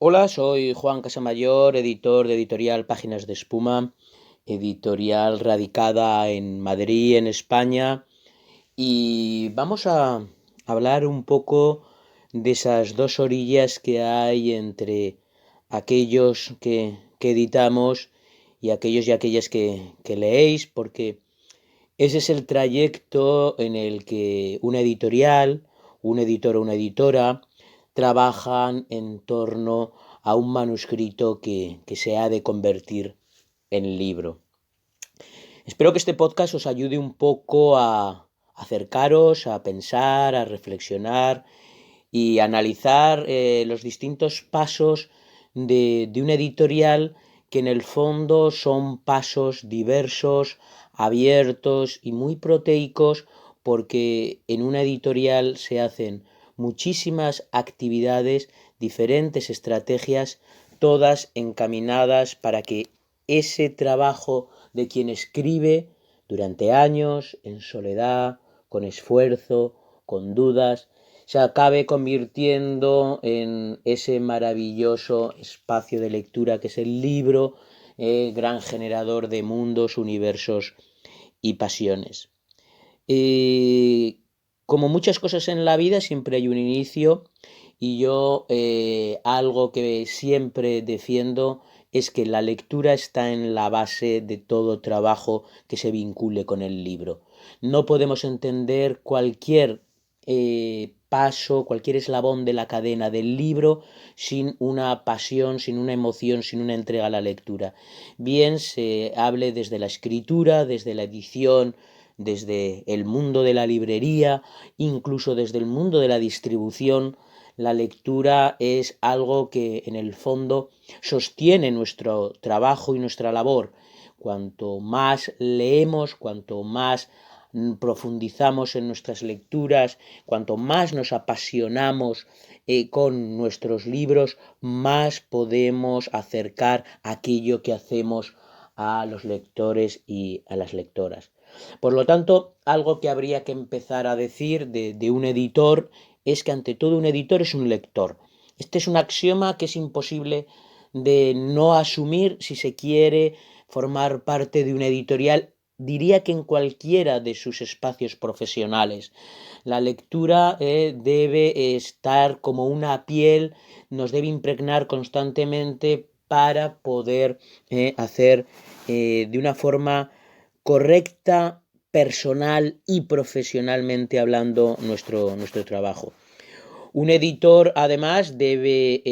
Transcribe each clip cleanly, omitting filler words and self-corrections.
Hola, soy Juan Casamayor, editor de editorial Páginas de Espuma, editorial radicada en Madrid, en España, y vamos a hablar un poco de esas dos orillas que hay entre aquellos que editamos y aquellos y aquellas que leéis, porque ese es el trayecto en el que una editorial, un editor o una editora trabajan en torno a un manuscrito que se ha de convertir en libro. Espero que este podcast os ayude un poco a acercaros, a pensar, a reflexionar y analizar los distintos pasos de una editorial que en el fondo son pasos diversos, abiertos y muy proteicos, porque en una editorial se hacen muchísimas actividades, diferentes estrategias, todas encaminadas para que ese trabajo de quien escribe durante años, en soledad, con esfuerzo, con dudas, se acabe convirtiendo en ese maravilloso espacio de lectura que es el libro, gran generador de mundos, universos y pasiones. Como muchas cosas en la vida, siempre hay un inicio y yo algo que siempre defiendo es que la lectura está en la base de todo trabajo que se vincule con el libro. No podemos entender cualquier paso, cualquier eslabón de la cadena del libro sin una pasión, sin una emoción, sin una entrega a la lectura. Bien se hable desde la escritura, desde la edición, desde el mundo de la librería, incluso desde el mundo de la distribución. La lectura es algo que en el fondo sostiene nuestro trabajo y nuestra labor. Cuanto más leemos, cuanto más profundizamos en nuestras lecturas, cuanto más nos apasionamos con nuestros libros, más podemos acercar aquello que hacemos a los lectores y a las lectoras. Por lo tanto, algo que habría que empezar a decir de un editor es que ante todo un editor es un lector. Este es un axioma que es imposible de no asumir si se quiere formar parte de una editorial, diría que en cualquiera de sus espacios profesionales. La lectura debe estar como una piel, nos debe impregnar constantemente para poder hacer de una forma correcta, personal y profesionalmente hablando nuestro trabajo. Un editor además debe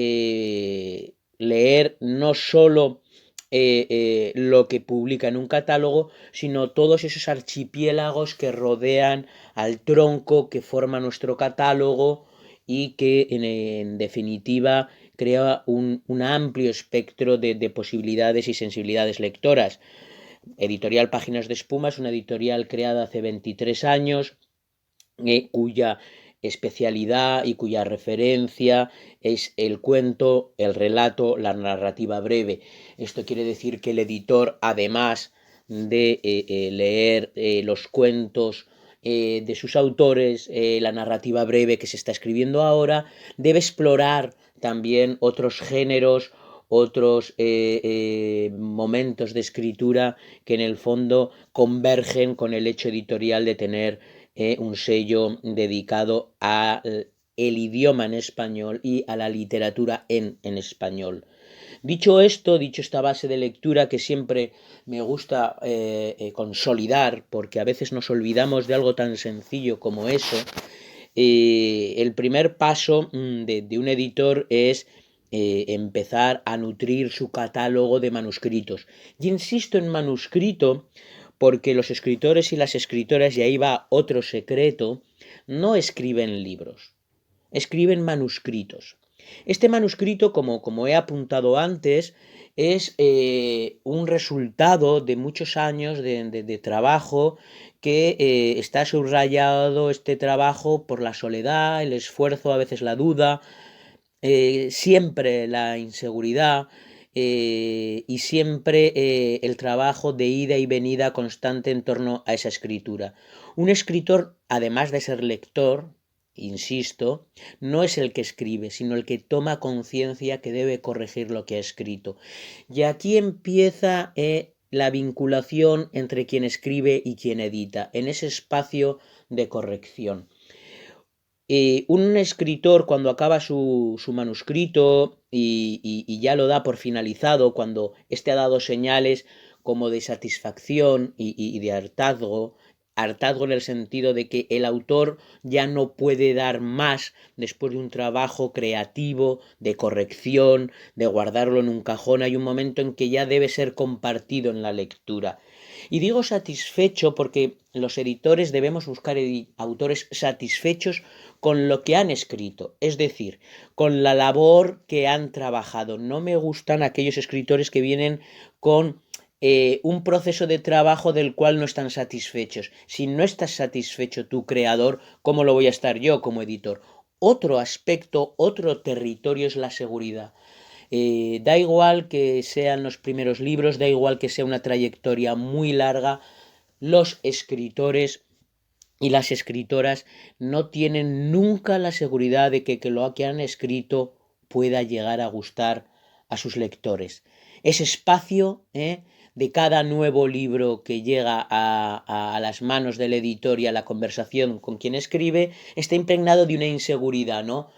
leer no solo lo que publica en un catálogo, sino todos esos archipiélagos que rodean al tronco que forma nuestro catálogo y que en definitiva crea un amplio espectro de posibilidades y sensibilidades lectoras. Editorial Páginas de Espuma es una editorial creada hace 23 años, cuya especialidad y cuya referencia es el cuento, el relato, la narrativa breve. Esto quiere decir que el editor, además de leer los cuentos de sus autores, la narrativa breve que se está escribiendo ahora, debe explorar también otros géneros, otros momentos de escritura que en el fondo convergen con el hecho editorial de tener un sello dedicado al idioma en español y a la literatura en español. Dicho esto, dicho esta base de lectura que siempre me gusta consolidar, porque a veces nos olvidamos de algo tan sencillo como eso, el primer paso de un editor es empezar a nutrir su catálogo de manuscritos. Y insisto en manuscrito porque los escritores y las escritoras, y ahí va otro secreto, no escriben libros, escriben manuscritos. Este manuscrito, como he apuntado antes, es un resultado de muchos años de trabajo que está subrayado este trabajo por la soledad, el esfuerzo, a veces la duda, siempre la inseguridad y siempre el trabajo de ida y venida constante en torno a esa escritura. Un escritor, además de ser lector, insisto, no es el que escribe, sino el que toma conciencia que debe corregir lo que ha escrito. Y aquí empieza la vinculación entre quien escribe y quien edita, en ese espacio de corrección. Un escritor, cuando acaba su manuscrito y ya lo da por finalizado, cuando éste ha dado señales como de satisfacción y de hartazgo en el sentido de que el autor ya no puede dar más después de un trabajo creativo, de corrección, de guardarlo en un cajón, hay un momento en que ya debe ser compartido en la lectura. Y digo satisfecho porque los editores debemos buscar autores satisfechos con lo que han escrito, es decir, con la labor que han trabajado. No me gustan aquellos escritores que vienen con un proceso de trabajo del cual no están satisfechos. Si no estás satisfecho tu creador, ¿cómo lo voy a estar yo como editor? Otro aspecto, otro territorio es la seguridad. Da igual que sean los primeros libros, da igual que sea una trayectoria muy larga, los escritores y las escritoras no tienen nunca la seguridad de que lo que han escrito pueda llegar a gustar a sus lectores. Ese espacio de cada nuevo libro que llega a las manos del editor y a la conversación con quien escribe está impregnado de una inseguridad, ¿no?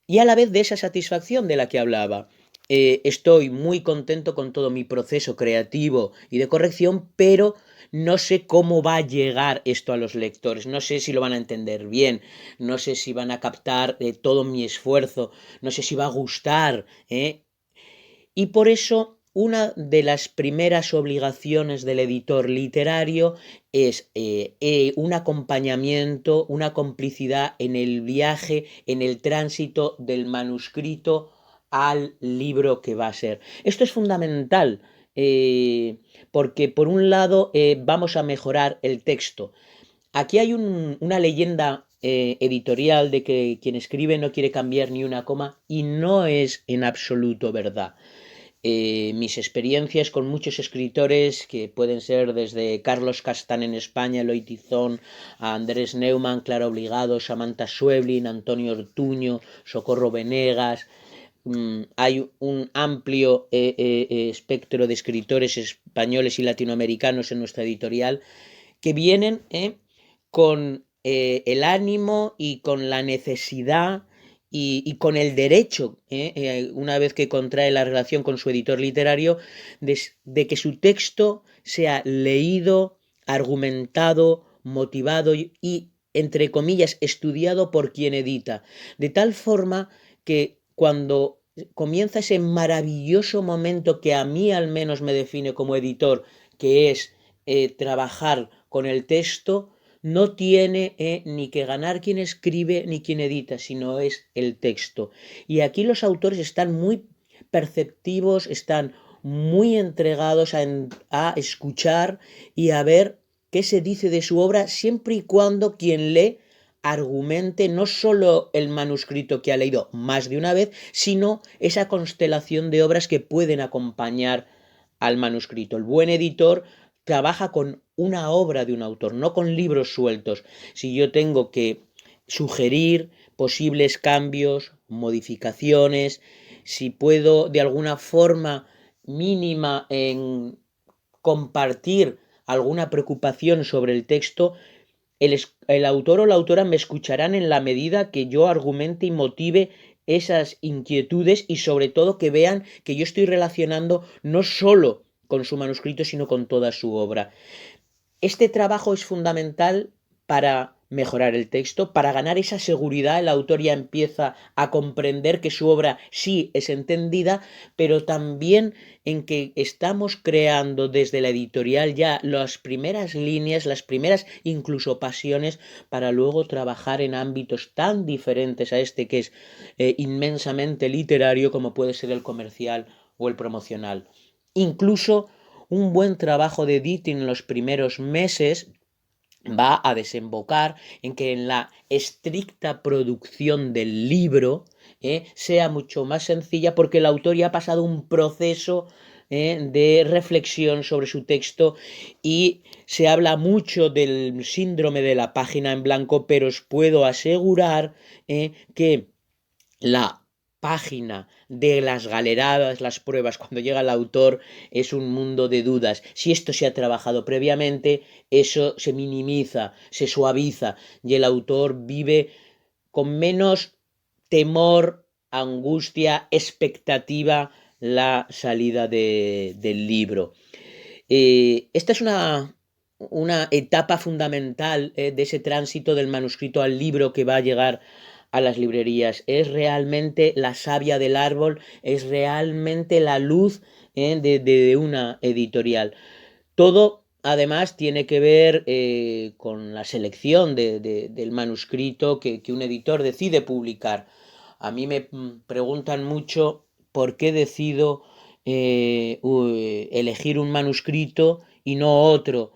Y a la vez de esa satisfacción de la que hablaba. Estoy muy contento con todo mi proceso creativo y de corrección, pero no sé cómo va a llegar esto a los lectores, no sé si lo van a entender bien, no sé si van a captar todo mi esfuerzo, no sé si va a gustar. Y por eso una de las primeras obligaciones del editor literario es un acompañamiento, una complicidad en el viaje, en el tránsito del manuscrito al libro que va a ser. Esto es fundamental porque por un lado vamos a mejorar el texto. Aquí hay una leyenda editorial de que quien escribe no quiere cambiar ni una coma y no es en absoluto verdad. Mis experiencias con muchos escritores que pueden ser desde Carlos Castán en España, Eloy Tizón, a Andrés Neumann, Clara Obligado, Samantha Schweblin, Antonio Ortuño, Socorro Venegas. Hay un amplio espectro de escritores españoles y latinoamericanos en nuestra editorial que vienen con el ánimo y con la necesidad y con el derecho, una vez que contrae la relación con su editor literario, de que su texto sea leído, argumentado, motivado y, entre comillas, estudiado por quien edita, de tal forma que cuando comienza ese maravilloso momento que a mí al menos me define como editor, que es trabajar con el texto, no tiene ni que ganar quien escribe ni quien edita, sino es el texto. Y aquí los autores están muy perceptivos, están muy entregados a escuchar y a ver qué se dice de su obra, siempre y cuando quien lee argumente no solo el manuscrito que ha leído más de una vez, sino esa constelación de obras que pueden acompañar al manuscrito. El buen editor trabaja con una obra de un autor, no con libros sueltos. Si yo tengo que sugerir posibles cambios, modificaciones, si puedo de alguna forma mínima en compartir alguna preocupación sobre el texto, el autor o la autora me escucharán en la medida que yo argumente y motive esas inquietudes y sobre todo que vean que yo estoy relacionando no solo con su manuscrito, sino con toda su obra. Este trabajo es fundamental para mejorar el texto, para ganar esa seguridad. El autor ya empieza a comprender que su obra sí es entendida, pero también en que estamos creando desde la editorial ya las primeras líneas, las primeras incluso pasiones, para luego trabajar en ámbitos tan diferentes a este que es inmensamente literario como puede ser el comercial o el promocional. Incluso un buen trabajo de editing en los primeros meses va a desembocar en que en la estricta producción del libro sea mucho más sencilla porque el autor ya ha pasado un proceso de reflexión sobre su texto, y se habla mucho del síndrome de la página en blanco, pero os puedo asegurar que la página de las galeradas, las pruebas, cuando llega el autor, es un mundo de dudas. Si esto se ha trabajado previamente, eso se minimiza, se suaviza, y el autor vive con menos temor, angustia, expectativa la salida del libro. Esta es una etapa fundamental de ese tránsito del manuscrito al libro que va a llegar a las librerías. Es realmente la savia del árbol, es realmente la luz de una editorial. Todo, además, tiene que ver con la selección del manuscrito que un editor decide publicar. A mí me preguntan mucho por qué decido elegir un manuscrito y no otro.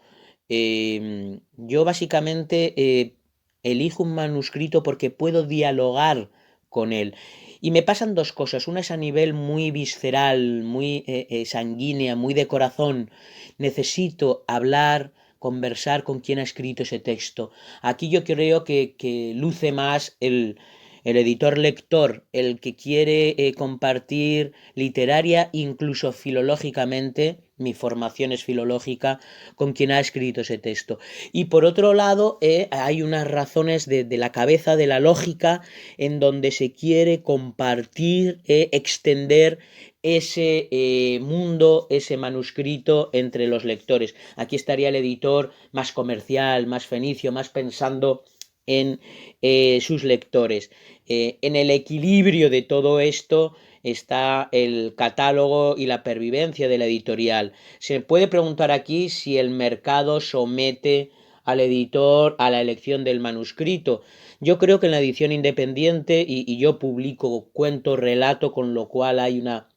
Yo básicamente elijo un manuscrito porque puedo dialogar con él. Y me pasan dos cosas. Una es a nivel muy visceral, muy sanguínea, muy de corazón. Necesito hablar, conversar con quien ha escrito ese texto. Aquí yo creo que luce más el editor lector, el que quiere compartir literaria, incluso filológicamente, mi formación es filológica, con quien ha escrito ese texto. Y por otro lado, hay unas razones de la cabeza, de la lógica, en donde se quiere compartir, extender ese mundo, ese manuscrito entre los lectores. Aquí estaría el editor más comercial, más fenicio, más pensando en sus lectores. En el equilibrio de todo esto está el catálogo y la pervivencia de la editorial. Se puede preguntar aquí si el mercado somete al editor a la elección del manuscrito. Yo creo que en la edición independiente, y yo publico cuento, relato, con lo cual hay una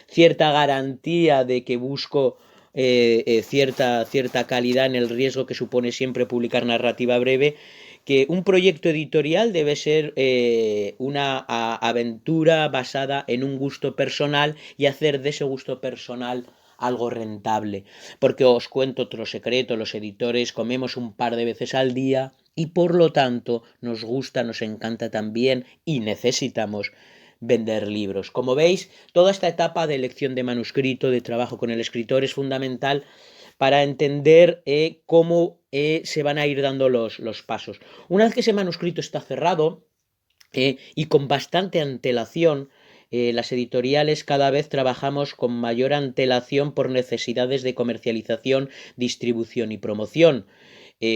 cierta garantía de que busco cierta calidad en el riesgo que supone siempre publicar narrativa breve, que un proyecto editorial debe ser una aventura basada en un gusto personal, y hacer de ese gusto personal algo rentable. Porque os cuento otro secreto: los editores comemos un par de veces al día y por lo tanto nos gusta, nos encanta también, y necesitamos vender libros. Como veis, toda esta etapa de elección de manuscrito, de trabajo con el escritor, es fundamental para entender cómo se van a ir dando los pasos. Una vez que ese manuscrito está cerrado y con bastante antelación, las editoriales cada vez trabajamos con mayor antelación por necesidades de comercialización, distribución y promoción.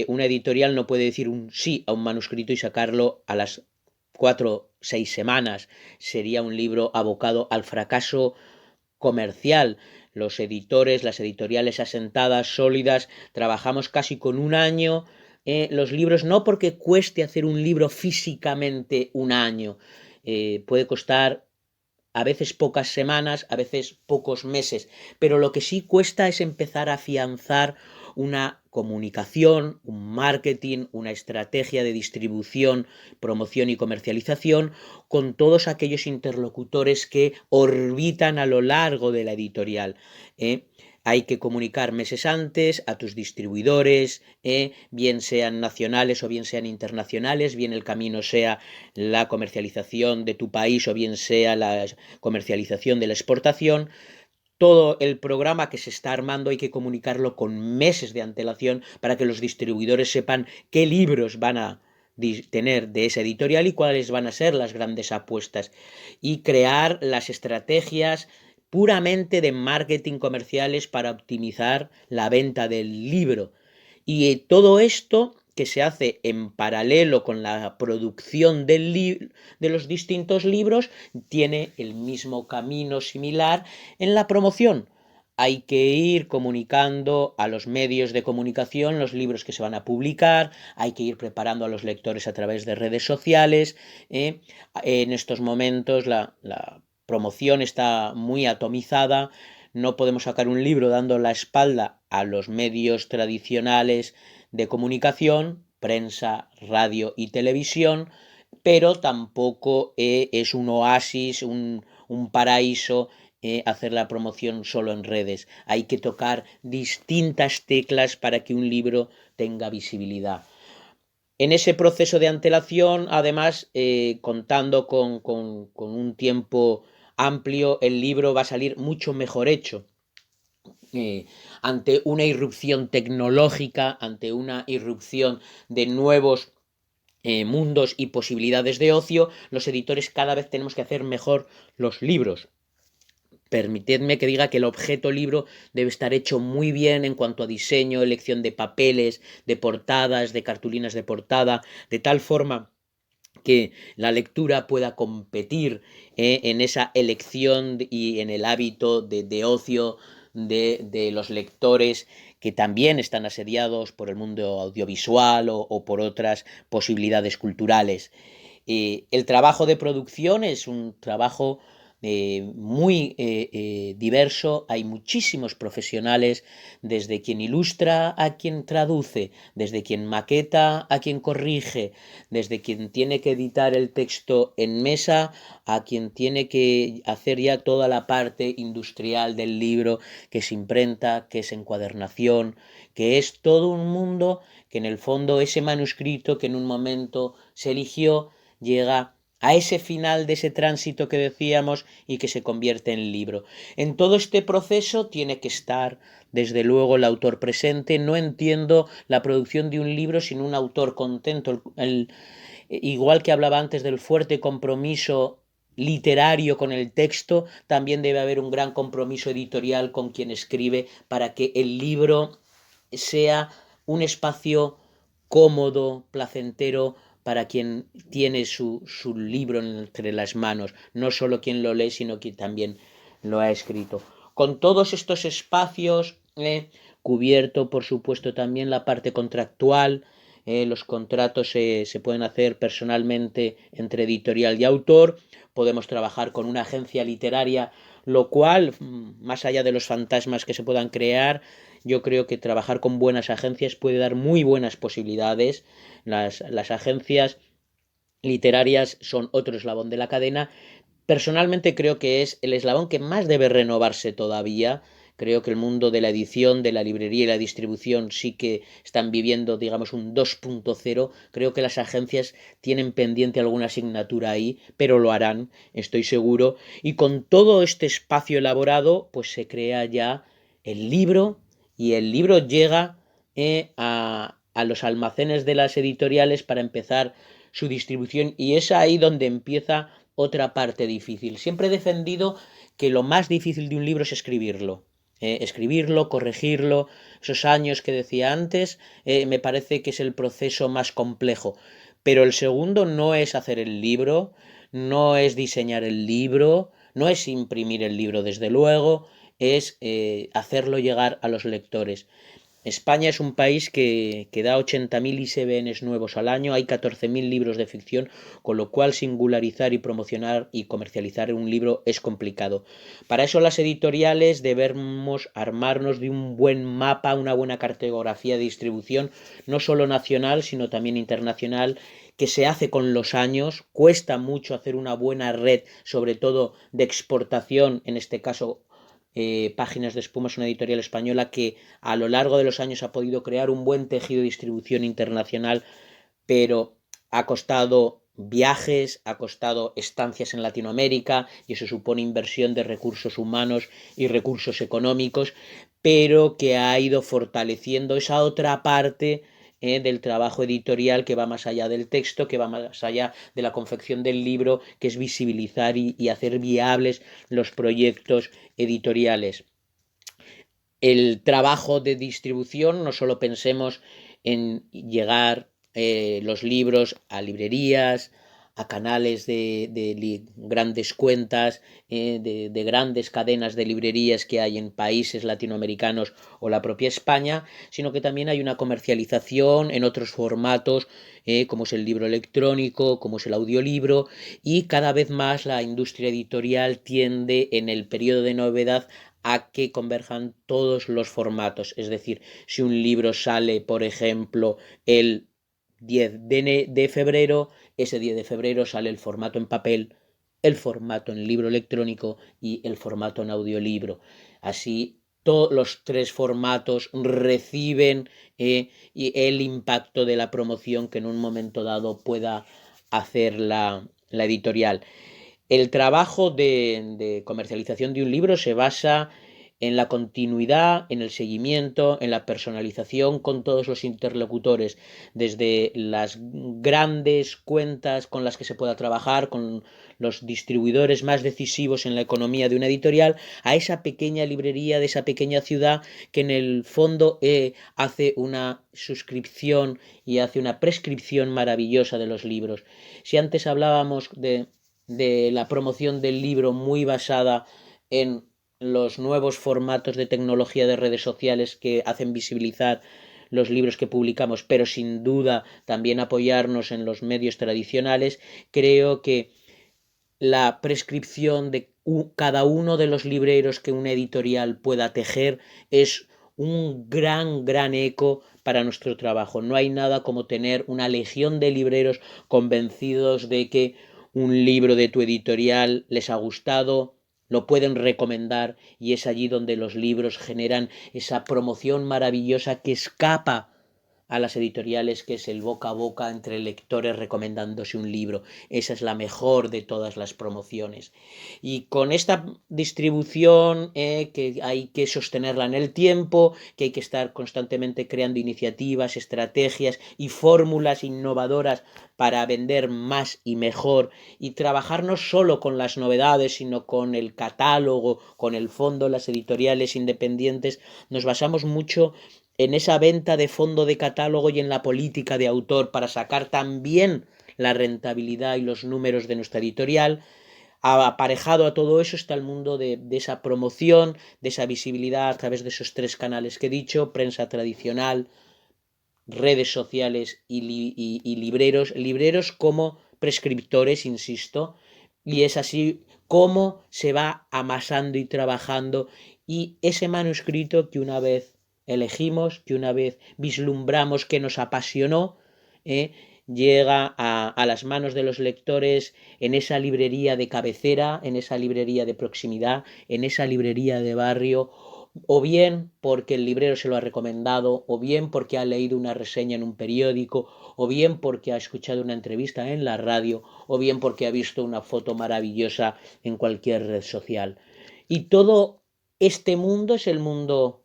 Una editorial no puede decir un sí a un manuscrito y sacarlo a las 4 o 6 semanas. Sería un libro abocado al fracaso comercial. Los editores, las editoriales asentadas, sólidas, trabajamos casi con un año los libros, no porque cueste hacer un libro físicamente un año, puede costar a veces pocas semanas, a veces pocos meses, pero lo que sí cuesta es empezar a afianzar una comunicación, un marketing, una estrategia de distribución, promoción y comercialización con todos aquellos interlocutores que orbitan a lo largo de la editorial. Hay que comunicar meses antes a tus distribuidores, bien sean nacionales o bien sean internacionales, bien el camino sea la comercialización de tu país o bien sea la comercialización de la exportación. Todo el programa que se está armando hay que comunicarlo con meses de antelación para que los distribuidores sepan qué libros van a tener de esa editorial y cuáles van a ser las grandes apuestas, y crear las estrategias puramente de marketing comerciales para optimizar la venta del libro. Y todo esto que se hace en paralelo con la producción de los distintos libros tiene el mismo camino similar en la promoción. Hay que ir comunicando a los medios de comunicación los libros que se van a publicar, hay que ir preparando a los lectores a través de redes sociales. En estos momentos la promoción está muy atomizada. No podemos sacar un libro dando la espalda a los medios tradicionales de comunicación, prensa, radio y televisión, pero tampoco es un oasis, un paraíso hacer la promoción solo en redes. Hay que tocar distintas teclas para que un libro tenga visibilidad. En ese proceso de antelación, además, contando con un tiempo amplio, el libro va a salir mucho mejor hecho. Ante una irrupción tecnológica, ante una irrupción de nuevos mundos y posibilidades de ocio, los editores cada vez tenemos que hacer mejor los libros. Permitidme que diga que el objeto libro debe estar hecho muy bien en cuanto a diseño, elección de papeles, de portadas, de cartulinas de portada, de tal forma que la lectura pueda competir en esa elección y en el hábito de ocio de los lectores que también están asediados por el mundo audiovisual o por otras posibilidades culturales. El trabajo de producción es un trabajo muy diverso, hay muchísimos profesionales, desde quien ilustra a quien traduce, desde quien maqueta a quien corrige, desde quien tiene que editar el texto en mesa a quien tiene que hacer ya toda la parte industrial del libro, que es imprenta, que es encuadernación, que es todo un mundo que en el fondo ese manuscrito que en un momento se eligió llega a ese final de ese tránsito que decíamos y que se convierte en libro. En todo este proceso tiene que estar, desde luego, el autor presente. No entiendo la producción de un libro sin un autor contento. Igual que hablaba antes del fuerte compromiso literario con el texto, también debe haber un gran compromiso editorial con quien escribe para que el libro sea un espacio cómodo, placentero, para quien tiene su libro entre las manos, no solo quien lo lee, sino quien también lo ha escrito. Con todos estos espacios, cubierto por supuesto también la parte contractual, los contratos se pueden hacer personalmente entre editorial y autor, podemos trabajar con una agencia literaria, lo cual, más allá de los fantasmas que se puedan crear, yo creo que trabajar con buenas agencias puede dar muy buenas posibilidades. Las agencias literarias son otro eslabón de la cadena. Personalmente creo que es el eslabón que más debe renovarse todavía. Creo que el mundo de la edición, de la librería y la distribución sí que están viviendo, digamos, un 2.0. Creo que las agencias tienen pendiente alguna asignatura ahí, pero lo harán, estoy seguro. Y con todo este espacio elaborado, pues se crea ya el libro y el libro llega a los almacenes de las editoriales para empezar su distribución y es ahí donde empieza otra parte difícil. Siempre he defendido que lo más difícil de un libro es escribirlo. Escribirlo, corregirlo, esos años que decía antes, me parece que es el proceso más complejo. Pero el segundo no es hacer el libro, no es diseñar el libro, no es imprimir el libro, desde luego, es hacerlo llegar a los lectores. España es un país que da 80.000 ISBNs nuevos al año, hay 14.000 libros de ficción, con lo cual singularizar y promocionar y comercializar un libro es complicado. Para eso las editoriales debemos armarnos de un buen mapa, una buena cartografía de distribución, no solo nacional, sino también internacional, que se hace con los años. Cuesta mucho hacer una buena red, sobre todo de exportación, en este caso Páginas de Espuma es una editorial española que a lo largo de los años ha podido crear un buen tejido de distribución internacional, pero ha costado viajes, ha costado estancias en Latinoamérica y eso supone inversión de recursos humanos y recursos económicos, pero que ha ido fortaleciendo esa otra parte del trabajo editorial que va más allá del texto, que va más allá de la confección del libro, que es visibilizar y hacer viables los proyectos editoriales. El trabajo de distribución, no solo pensemos en llegar los libros a librerías, a canales de grandes cuentas, de grandes cadenas de librerías que hay en países latinoamericanos o la propia España, sino que también hay una comercialización en otros formatos, como es el libro electrónico, como es el audiolibro, y cada vez más la industria editorial tiende en el periodo de novedad a que converjan todos los formatos. Es decir, si un libro sale, por ejemplo, el 10 de febrero, ese 10 de febrero sale el formato en papel el formato en libro electrónico y el formato en audiolibro. Así todos los tres formatos reciben el impacto de la promoción que en un momento dado pueda hacer la editorial. El trabajo de comercialización de un libro se basa en la continuidad, en el seguimiento, en la personalización con todos los interlocutores, desde las grandes cuentas con las que se pueda trabajar, con los distribuidores más decisivos en la economía de una editorial, a esa pequeña librería de esa pequeña ciudad que en el fondo hace una suscripción y hace una prescripción maravillosa de los libros. Si antes hablábamos de la promoción del libro muy basada en los nuevos formatos de tecnología de redes sociales que hacen visibilizar los libros que publicamos, pero sin duda también apoyarnos en los medios tradicionales, creo que la prescripción de cada uno de los libreros que una editorial pueda tejer es un gran eco para nuestro trabajo. No hay nada como tener una legión de libreros convencidos de que un libro de tu editorial les ha gustado, lo pueden recomendar, y es allí donde los libros generan esa promoción maravillosa que escapa a las editoriales, que es el boca a boca entre lectores recomendándose un libro. Esa es la mejor de todas las promociones. Y con esta distribución que hay que sostenerla en el tiempo, que hay que estar constantemente creando iniciativas, estrategias y fórmulas innovadoras para vender más y mejor, y trabajar no solo con las novedades, sino con el catálogo, con el fondo, las editoriales independientes. Nos basamos mucho en esa venta de fondo de catálogo y en la política de autor para sacar también la rentabilidad y los números de nuestra editorial. Aparejado a todo eso está el mundo de esa promoción, de esa visibilidad a través de esos tres canales que he dicho: prensa tradicional, redes sociales y libreros como prescriptores, insisto, y es así como se va amasando y trabajando, y ese manuscrito que una vez elegimos, que una vez vislumbramos, que nos apasionó, llega a las manos de los lectores en esa librería de cabecera, en esa librería de proximidad, en esa librería de barrio, o bien porque el librero se lo ha recomendado, o bien porque ha leído una reseña en un periódico, o bien porque ha escuchado una entrevista en la radio, o bien porque ha visto una foto maravillosa en cualquier red social. Y todo este mundo es el mundo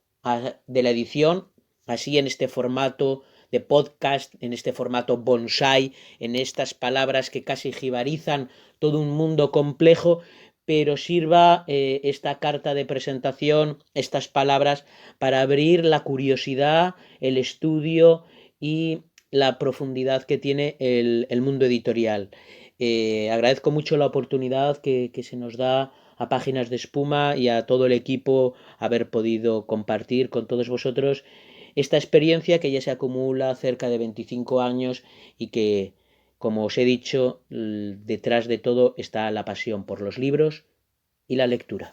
de la edición, así en este formato de podcast, en este formato bonsai, en estas palabras que casi jibarizan todo un mundo complejo, pero sirva esta carta de presentación, estas palabras, para abrir la curiosidad, el estudio y la profundidad que tiene el mundo editorial. Agradezco mucho la oportunidad que se nos da a Páginas de Espuma y a todo el equipo haber podido compartir con todos vosotros esta experiencia que ya se acumula cerca de 25 años y que, como os he dicho, detrás de todo está la pasión por los libros y la lectura.